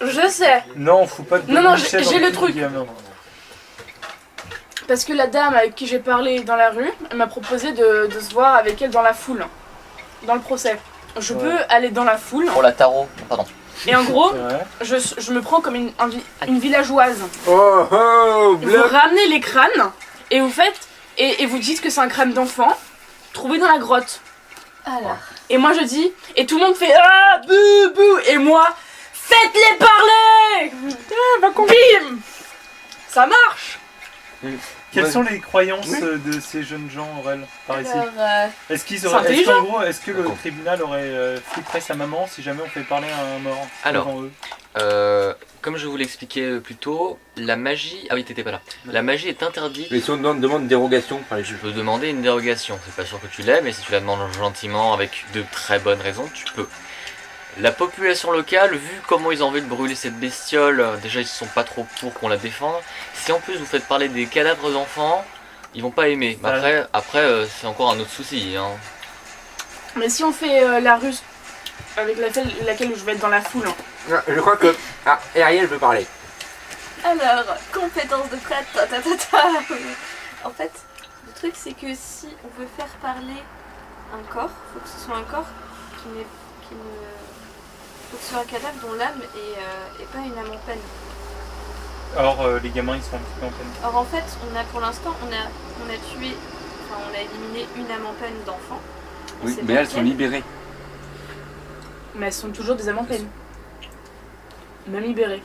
Je sais. Non, faut pas te Non, donner j'ai dans le film, truc. gamin. Parce que la dame avec qui j'ai parlé dans la rue, elle m'a proposé de se voir avec elle dans la foule. Dans le procès. Je peux aller dans la foule. Pour la tarot, pardon. Et en gros, C'est vrai. je me prends comme une villageoise. Oh oh, Vous bloc. ramenez les crânes et vous faites et vous dites que c'est un crâne d'enfant trouvé dans la grotte. Alors, Et moi je dis et tout le monde fait ah bouh bouh et moi faites-les parler. Bim. Ça marche. Quelles Ouais. sont les croyances de ces jeunes gens, Aurel, par ici? alors Est-ce qu'ils c'est auraient, intelligent. qu'en gros, est-ce que le tribunal aurait flipperait sa maman si jamais on fait parler à un mort Alors. devant eux? Comme je vous l'expliquais plus tôt, la magie... Ah oui, t'étais pas là. La magie est interdite. Mais si on demande une dérogation par les Tu juges. peux demander une dérogation. C'est pas sûr que tu l'aies, mais si tu la demandes gentiment avec de très bonnes raisons, tu peux. La population locale, vu comment ils ont envie de brûler cette bestiole, déjà ils sont pas trop pour qu'on la défende. Si en plus vous faites parler des cadavres d'enfants, ils vont pas aimer. Mais après c'est encore un autre souci. Hein. Mais si on fait la ruse avec laquelle je vais être dans la foule. Ah, je crois que... Ah, Ariel veut parler. Alors, compétence de prêtre, ta ta ta ta. En fait, le truc c'est que si on veut faire parler un corps, faut que ce soit un corps qui ne... Faut que ce soit un cadavre dont l'âme est pas une âme en peine. Alors les gamins ils sont un petit peu en peine. Or en fait, pour l'instant, on a tué, enfin on a éliminé une âme en peine d'enfant. On Oui, sait mais pas elles sont lequel. libérées. Mais elles sont toujours des âmes en peine. Même libérées.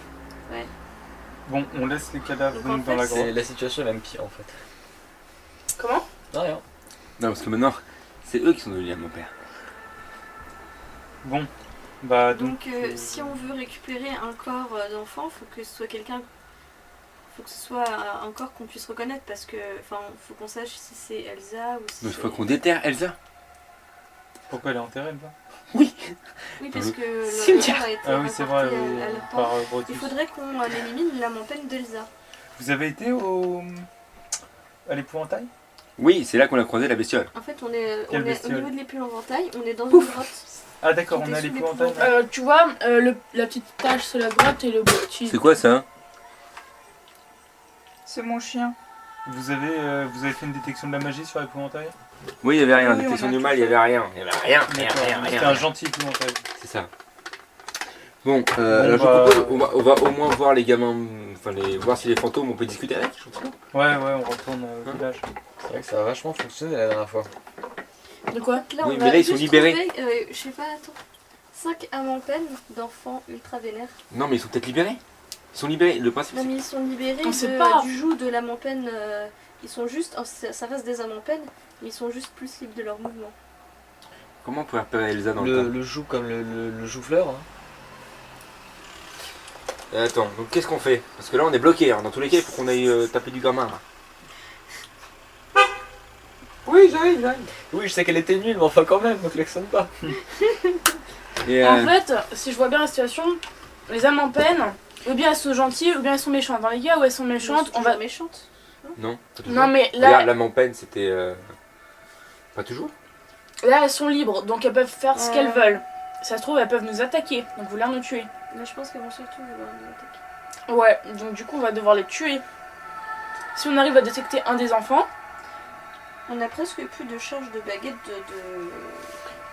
Bon, on laisse les cadavres Donc, en donc dans la fait, grotte. La situation est même pire en fait. Comment? Non, rien. Non, parce que maintenant, c'est eux qui sont devenus à mon père. Bon, bah Donc si on veut récupérer un corps d'enfant, faut que ce soit quelqu'un... Faut que ce soit un corps qu'on puisse reconnaître parce que... Enfin, faut qu'on sache si c'est Elsa ou si Mais il c'est... faut qu'on déterre Elsa. pourquoi elle est enterrée là? Oui, parce que le Cimetière. corps a été Ah oui c'est vrai, rapporté oui, à la par porte. Brutus. Il faudrait qu'on élimine l'âme en peine d'Elsa. Vous avez été à l'épouvantail? Oui, c'est là qu'on a croisé la bestiole. En fait, on est au bestiole. niveau de l'épouvantail, on est dans une grotte. Ah d'accord, on C'était est à sous l'épouvantail. l'épouvantail. Tu vois, la petite tache sur la grotte et le petit... C'est quoi ça? C'est mon chien. Vous avez fait une détection de la magie sur l'épouvantail? Oui, il y avait rien. Oui, Détection on a du tout mal, il y fait. avait rien. Il y avait rien. D'accord, c'était un gentil épouvantail. C'est ça. Bon, alors bah, je propose, on va au moins voir les gamins, enfin voir si les fantômes, on peut discuter avec. Je pense. Ouais, on retourne au village. C'est vrai que ça a vachement fonctionné la dernière fois. De quoi? Là, Oui, on mais a là, ils sont juste libérés. trouvé, je sais pas, attends. 5 âmes en peine d'enfants ultra vénères. Non, mais ils sont peut-être libérés. Ils sont libérés. Le principe, Non, c'est... mais ils sont libérés On sait pas. du joug de l'âme en peine. Ils sont juste. Ça reste des âmes en peine, mais ils sont juste plus libres de leur mouvement. Comment on peut repérer Elsa dans le Le joug comme le joue-fleur. Hein. Attends, donc qu'est-ce qu'on fait? Parce que là, on est bloqué. Dans tous les cas, il faut qu'on aille taper du gamin. Là. Oui, j'arrive. Oui, je sais qu'elle était nulle, mais enfin quand même, ne klaxonne pas. Et, En fait, si je vois bien la situation, les âmes en peine, ou bien elles sont gentilles, ou bien elles sont méchantes. Dans les cas où elles sont méchantes, on va... méchante. non, pas toujours. Non mais Regarde, là, l'âme en peine, c'était... Pas toujours. là elles sont libres, donc elles peuvent faire ce qu'elles veulent. Si ça se trouve, elles peuvent nous attaquer, donc vouloir nous tuer. Mais je pense qu'elles vont surtout vouloir nous attaquer. Ouais, donc du coup on va devoir les tuer. Si on arrive à détecter un des enfants, On a presque plus de charge de baguette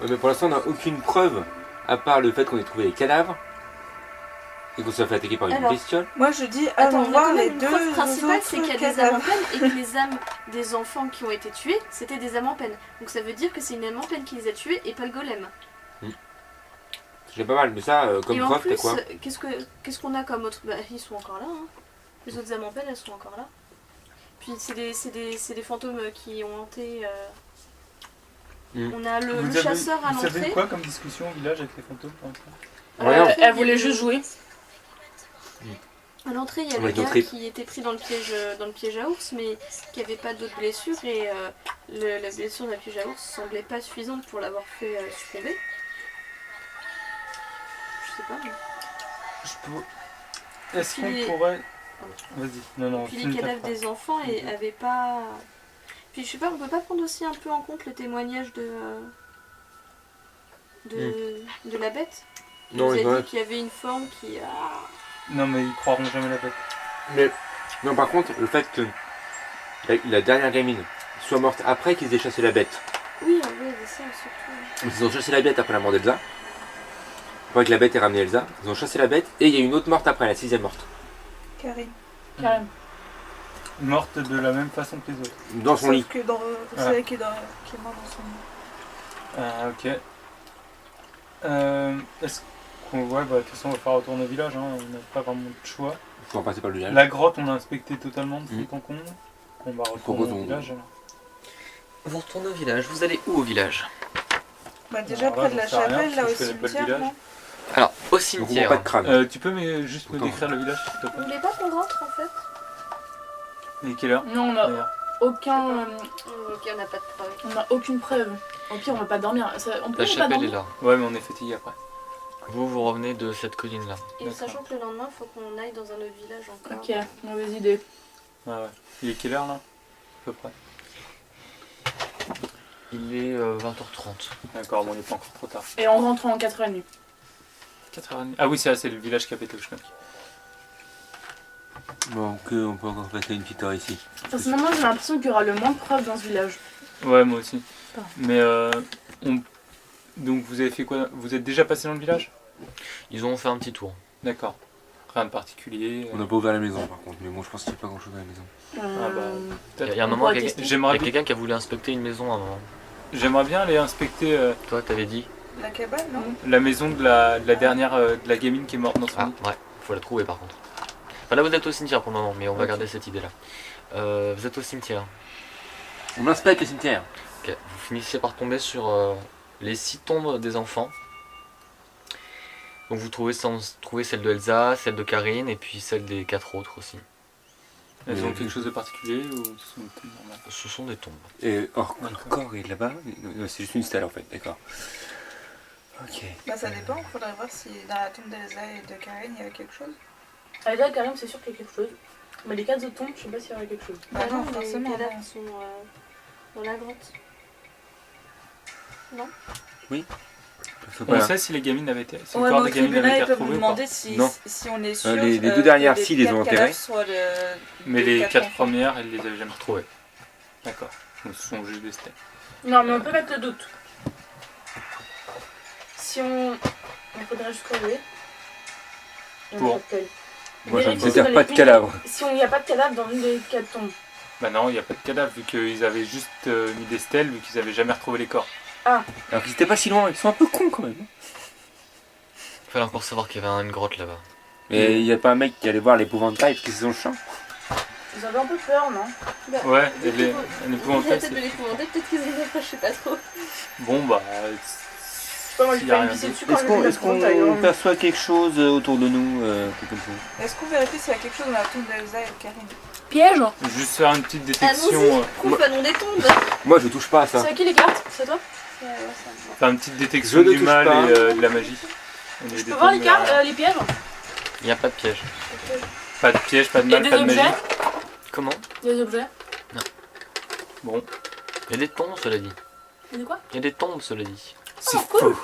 Ouais, mais pour l'instant, on n'a aucune preuve, à part le fait qu'on ait trouvé les cadavres, et qu'on soit fait attaquer par une Alors. bestiole. Moi je dis Attends, allons on a voir quand les même une deux preuve principale, c'est qu'il y a des âmes en cadavres. peine et que les âmes des enfants qui ont été tués, c'était des âmes en peine. Donc ça veut dire que c'est une âme en peine qui les a tués et pas le golem. C'est pas mal, mais ça, comme et en preuve, plus, t'as quoi? qu'est-ce qu'on a comme autre... Bah, ils sont encore là, hein. Les autres âmes en peine, elles sont encore là. Puis c'est des fantômes qui ont hanté... On a le chasseur à Vous savez l'entrée. quoi comme discussion au village avec les fantômes pour l'instant? Rien. elle voulait juste jouer. À l'entrée, il y a On le va gars d'autres qui était pris dans le piège à ours, mais qui n'avait pas d'autres blessures, et la blessure d'un piège à ours semblait pas suffisante pour l'avoir fait succomber. Je sais pas. Mais... Est-ce Puis les- qu'on pourrait... Vas-y, non, Puis les finis ta cadavres phrase. des enfants avaient pas... Puis je sais pas, on peut pas prendre aussi un peu en compte le témoignage de la bête. Il Non, nous il a va. dit qu'il y avait une forme qui... Non, mais ils croiront jamais la bête. Mais non, par contre, le fait que la dernière gamine soit morte après qu'ils aient chassé la bête. Oui, en vrai, c'est ça surtout. Ils ont chassé la bête après la mort d'Elsa. Après que la bête ait ramené Elsa, ils ont chassé la bête et il y a une autre morte après, la 6ème morte. Karine. Carrément. Morte de la même façon que les autres. Dans son lit. Sauf que c'est Ouais. elle qui est morte dans son lit. Ah, ok. Est-ce qu'on... Ouais, bah de toute façon, on va faire retourner au village, hein. On n'a pas vraiment de choix. Faut en passer par le village. La grotte, on a inspecté totalement de Mhm. fond en comble. On va Pourquoi retourner au on- village. Alors. Vous retournez au village. Vous allez où au village? Bah déjà Alors là, près de la j'en sais rien, chapelle, là parce au que je connais pas le cimetière, village. non? Alors, au Donc on voit cimetière. pas de crâne. Tu peux juste me Attends. décrire le village, s'il te Vous plaît? voulez pas qu'on rentre en fait? Et quelle heure Non, on a d'ailleurs aucun, Ok, on n'a pas de preuve. on a aucune preuve. Au pire, on va pas dormir. On peut La pas chapelle est dormir. là. Ouais, mais on est fatigué après. Vous revenez de cette colline-là. Et D'accord. sachant que le lendemain, il faut qu'on aille dans un autre village encore. Ok, mauvaise idée. Ouais, ouais. Il est quelle heure là? À peu près. Il est 20h30. D'accord, bon, il est pas encore trop tard. Et on rentre en 4h30. 4h30. Ah oui, c'est le village qui a pété au schnock. Bon, on peut encore passer une petite heure ici. Personnellement, j'ai l'impression qu'il y aura le moins de preuves dans ce village. Ouais, moi aussi. Pardon. Mais donc vous avez fait quoi? Vous êtes déjà passé dans le village? Ils ont fait un petit tour. D'accord. Rien de particulier. On n'a pas ouvert la maison par contre, mais bon, je pense qu'il n'y a pas grand chose à la maison. Ah bah, Il y a un on moment, pourra il y a tester. J'aimerais bien, quelqu'un qui a voulu inspecter une maison à un moment. j'aimerais bien aller inspecter Toi, t'avais dit? La cabane, non? la maison de la dernière de la gamine qui est morte dans son Ah, lit. ouais, faut la trouver par contre. Enfin, là, vous êtes au cimetière pour le moment, mais on va Ok. garder cette idée-là. Vous êtes au cimetière. On inspecte le cimetière. Ok. Vous finissez par tomber sur les 6 tombes des enfants. Donc vous trouvez celle de Elsa, celle de Karine et puis celle des 4 autres aussi. Elles ont quelque chose de particulier ou sont normales? Ce sont des tombes. Et D'accord. corps est là-bas. Non, c'est juste une stèle en fait, d'accord. Ok. Bah ça dépend, il faudrait voir si dans la tombe d'Elsa et de Karine il y avait quelque chose. Déjà, Karim, c'est sûr qu'il y a quelque chose. Mais les 4 autres tombes, je sais pas s'il y aura quelque chose. Bah Ah non, les forcément. cadavres non. sont dans la grotte. Non? Faut On pas- sait si les gamines avaient été. Si le Ouais, corps mais des au gamines avait tribunal, été ils peuvent nous retrouvé ou pas. demander si, Non. si on est sûr. les deux dernières, que si, les ont quatre cadavres enterrées. soient Mais des les 4 enfants. premières, elles les avaient jamais retrouvées. Retrouvé. D'accord. Donc ce sont juste des stèles. Non, mais on peut mettre le doute. Si on. Il faudrait juste crever. Et on Pour. s'appelle. Moi, je ne Vérifier sers dans pas les- de cadavre. Si il n'y a pas de cadavre dans une des 4 tombes. Bah non, il n'y a pas de cadavre vu qu'ils avaient juste mis des stèles vu qu'ils avaient jamais retrouvé les corps. Alors qu'ils étaient pas si loin, ils sont un peu cons quand même. Il fallait encore savoir qu'il y avait une grotte là-bas. Mais il n'y a pas un mec qui allait voir l'épouvantail parce qu'ils sont chiants. Vous avez un peu peur, non? Bah, Ouais, vu elle qu'ils est vont- un La épouvantail. tête de c'est- l'épouvantail, peut-être qu'ils en ont pas, je sais pas trop. Bon bah. Je sais pas, moi, je s'il y vais a pas me rien pisser d'autre. dessus quand Est-ce je qu'on vais est-ce qu'on hein. perçoit quelque chose autour de nous quelque chose? Est-ce qu'on vérifie s'il y a quelque chose dans la tombe d'Elsa et de Karine? Piège? Juste faire une petite détection. Allons-y, profanons des tombes. Moi je touche pas à ça. C'est à qui les cartes? C'est à toi? Faire une petite détection Je ne du touche mal pas. et de la magie. On est Je des peux voir les tombes, cartes, les pièges? Il n'y a pas de piège. Pas de piège, pas de Il y a mal, des pas de objets? magie. Comment? Des objets? Bon, Il y a des tombes, cela dit. Et de quoi? Il y a des tombes, cela dit. c'est cool. faux.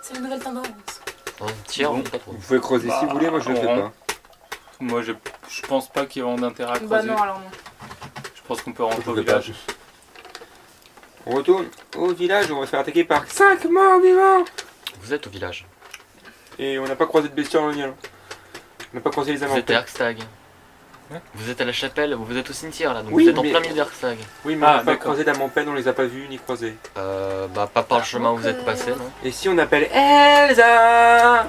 C'est une nouvelle tendance. Dans un tiers, Bon. on sait pas trop. Vous pouvez creuser si vous voulez, moi je le fais pas. Moi je pense pas qu'il y ait vraiment d'intérêt à Bah creuser. non, alors non. Je pense qu'on peut rentrer Je au le fais pas. village. On retourne au village, on va se faire attaquer par 5 morts vivants. Vous êtes au village. Et on n'a pas croisé de bestiole en lien. On n'a pas croisé les Vous êtes à avantages. Erkstag. Ouais. Vous êtes à la chapelle, vous êtes au cimetière là, donc Oui, vous êtes en mais- plein milieu d'Erkstag. Oui, mais Ah, on n'a pas d'accord. croisé d'Amanpen, on les a pas vus ni croisés. Bah pas par le chemin où vous êtes passé, non? Et si on appelle Elsa?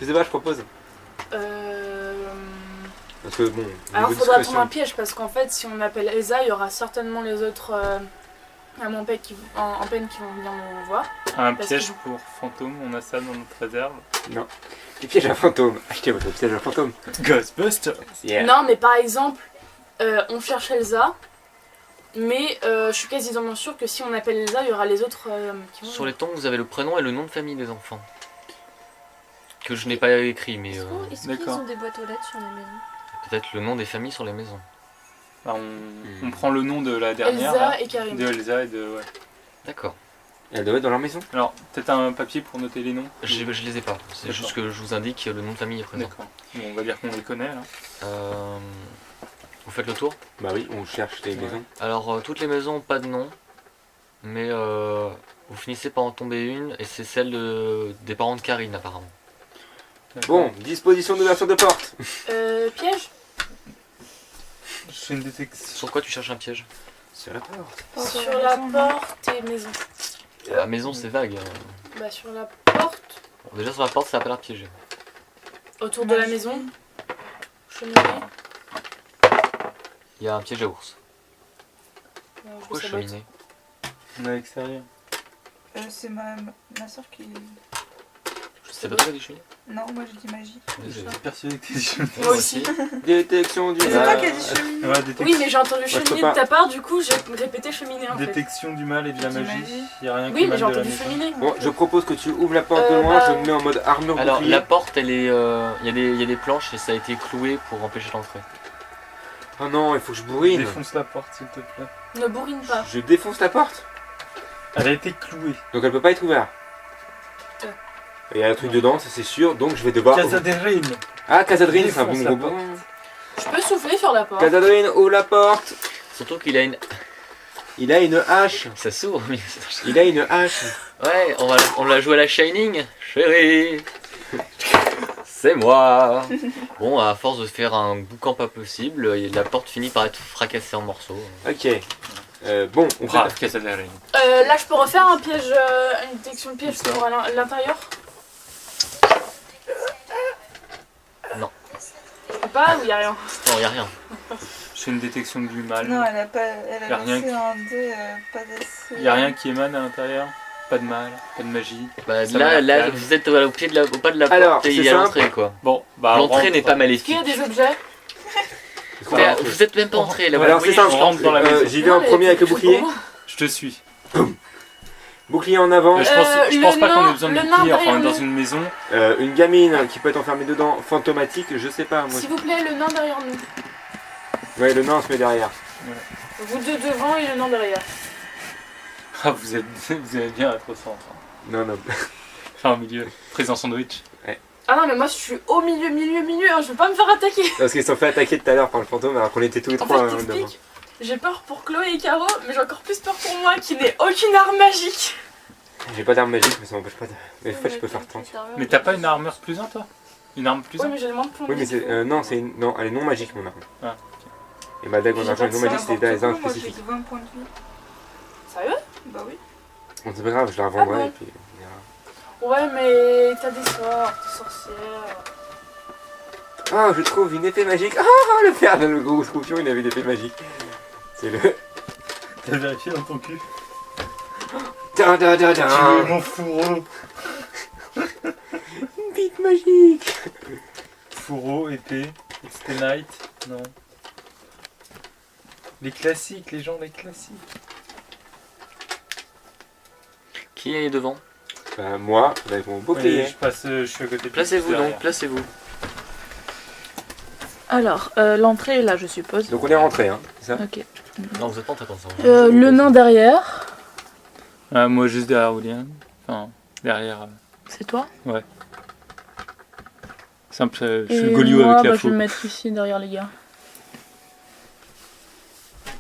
Je sais pas, je propose. Parce que bon, Alors niveau faudra discrétion. prendre un piège parce qu'en fait si on appelle Elsa, il y aura certainement les autres en peine qui vont venir nous voir. Un Parce piège que- pour fantôme, on a ça dans notre réserve. Des pièges à fantômes. Achetez votre piège à fantôme. Ghostbusters. Yeah. Non mais par exemple, on cherche Elsa, mais je suis quasiment sûre que si on appelle Elsa, il y aura les autres qui vont Sur les tombes, vous avez le prénom et le nom de famille des enfants. Que je n'ai pas écrit, mais Est-ce qu'ils d'accord. ont des boîtes aux lettres sur la maison? peut-être le nom des familles sur les maisons. Bah, on prend le nom de la dernière. Elsa là, et Karim. de Elsa et de. Ouais. D'accord. Elle doit être dans leur maison. Alors, peut-être un papier pour noter les noms. Je les ai pas, c'est D'accord. juste que je vous indique le nom de famille est présent. D'accord. Bon, on va dire qu'on les connaît là. Vous faites le tour? Bah oui, on cherche les maisons. Alors toutes les maisons ont pas de nom, mais vous finissez par en tomber une et c'est celle des parents de Karine apparemment. Bon, disposition d'ouverture de porte. Piège? Je fais une détection. Sur quoi tu cherches un piège? Sur la porte. Sur la porte et maison. La maison c'est vague. Bah sur la porte, Bon, déjà sur la porte ça a pas l'air piégé. autour de la maison. Cheminée. Il y a un piège à ours. Je Pourquoi sabote. cheminée? On est à l'extérieur. C'est ma soeur qui. C'est pas toi qui as dit cheminée? Non, moi j'ai dit magie. Je Désolé. suis persuadé que t'es cheminée. Moi aussi. Détection du C'est toi mal. qui as dit cheminée. Ouais, détection. Oui, mais j'ai entendu je peux cheminée pas. de ta part, du coup j'ai répété cheminée en fait. Détection du mal et de la J'ai dit magie. magie. Il y a rien qui Oui, mais j'ai émane de la entendu maison. cheminée. Bon, je propose que tu ouvres la porte de loin, bah- je me mets en mode armure Alors bouclier. la porte elle est... il y a des planches et ça a été cloué pour empêcher l'entrée. Oh non, il faut que je bourrine. Défonce la porte s'il te plaît. Ne bourrine pas. Je défonce la porte. Elle a été clouée. Donc elle peut pas être ouverte. Putain. Il y a un truc dedans, ça c'est sûr, donc je vais devoir... Casadrine. Ah, Casadrine, c'est un Défonce bon la gros porte. bon. Je peux souffler sur la porte. Casadrine, ouvre la porte. Surtout qu'il a une... Il a une hache. Ça s'ouvre mais... Il a une hache. Ouais, on l'a joué à la Shining, chérie. C'est moi. Bon, à force de faire un boucan pas possible, la porte finit par être fracassée en morceaux. Ok. Bon, on fait... Brave, Casadrine. Là je peux refaire un piège, une détection de piège C'est ça. pour l'intérieur? Non. Pas ou y'a rien? Non, y a rien. Je fais une détection du mal. Non, elle a pas. Elle Y a a rien laissé qui- un dé pas assez. Il y a rien qui émane à l'intérieur. Pas de mal, pas de magie. Bah, Ça m'a là, l'air là, calme. vous êtes au pied de la, au pas de la Alors, porte et il c'est y a simple. l'entrée quoi. Bon, bah on L'entrée rentre. n'est pas Est-ce qu'il y maléfique. a des objets? Voilà. Vous êtes même pas entré là. vous Alors voyez, c'est simple, on rentre dans la maison. j'y vais en premier avec le bouclier. Je te suis. Bouclier en avant. Je pense le pas qu'on ait nain- besoin de le bouclier. nain Enfin, on est derrière dans une maison. Une gamine qui peut être enfermée dedans, fantomatique, je sais pas moi. S'il vous plaît, le nain derrière nous. Ouais, le nain on se met derrière. Vous deux devant et le nain derrière. Ah, vous avez bien être au centre. Non, non. Enfin, au milieu. Présent sandwich. Ah non, mais moi je suis au milieu, hein, je veux pas me faire attaquer. Parce qu'ils se sont fait attaquer tout à l'heure par le fantôme alors qu'on était tous les En trois fait, hein, devant. t'expliques, j'ai peur pour Chloé et Caro, mais j'ai encore plus peur pour moi qui n'ai aucune arme magique. J'ai pas d'arme magique mais ça m'empêche pas de... Mais en fait je peux faire tant. Mais t'as pas une armure plus 1 toi? Une arme plus Oui, 1? mais j'ai moins de points de Oui mais vie. c'est... non, c'est une... non, elle est non magique mon arme. Ah, Et ma dague en J'ai argent pas est non de magique, ça, c'est des armes Moi j'ai spécifiques. 20 points de vie. Sérieux? Bah oui. Bon c'est pas grave, je la revendrai bon et puis... on verra. Ouais, mais t'as des sorts, t'es sorcière. Oh, je trouve une épée magique. Oh, le père de le gros scorpion, il avait une épée magique. C'est le... T'as vérifié dans ton cul? Da, da, da, da. Tu veux mon fourreau? Une bite magique. Fourreau, épée, c'était Knight? Non. Les classiques, les gens, les classiques. Qui est devant? Bah, moi, avec mon Ouais, bouclier. je passe, je suis à côté. Placez-vous derrière. donc, placez-vous. Alors, l'entrée est là, je suppose. Donc on est rentré, hein, c'est ça? Ok. Non, vous êtes pas en train de ça. Le nain derrière, Ah, moi juste derrière William. Enfin, derrière. c'est toi. Simple, je suis Et le Goliou moi, avec la je vais faux. me mettre ici derrière les gars.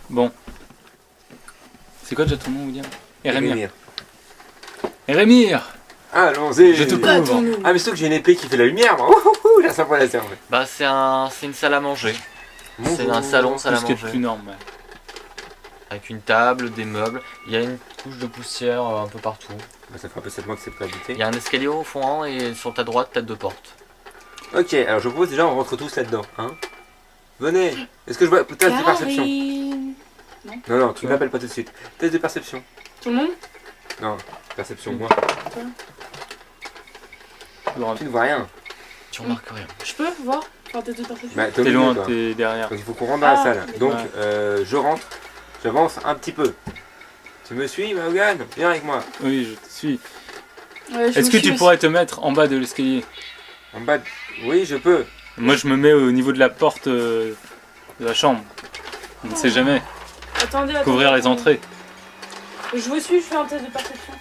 Bon. C'est quoi déjà ton nom, William? Erémir. Erémir. Erémir! Allons-y. Je te Pas couvre. ton nom. Ah mais surtout que j'ai une épée qui fait la lumière, moi. J'ai ça pour la serve. Bah, c'est une salle à manger. C'est un salon, salle à Tout ce qui est de manger. plus normal. Avec une table, des meubles. Il y a une couche de poussière un peu partout. Bah, ça fait un peu 7 mois que c'est pas habité. Il y a un escalier au fond et sur ta droite, t'as 2 portes. Ok, alors je propose déjà on rentre tous là-dedans, hein. Venez. Est-ce que je vois... Test de perception. Karine. Non, non, tu m'appelles pas tout de suite. Test de perception. Tout le monde? Non, perception, moi. Tu ne vois rien. Tu remarques rien. Je peux voir? Faire tes deux perceptions? Bah, T'es au milieu, loin, toi. t'es derrière. Donc il faut qu'on rentre dans la Ah, salle. Donc ouais. je rentre, j'avance un petit peu. Tu me suis, Mahogan? Viens avec moi. Oui, je te suis. Ouais, je Est-ce me que suis tu pourrais te mettre en bas de l'escalier? En bas. Oui, je peux. Moi, je me mets au niveau de la porte de la chambre. On ne sait jamais. Attendez. Couvrir les attendez. entrées. Je vous suis, je fais un test de perception.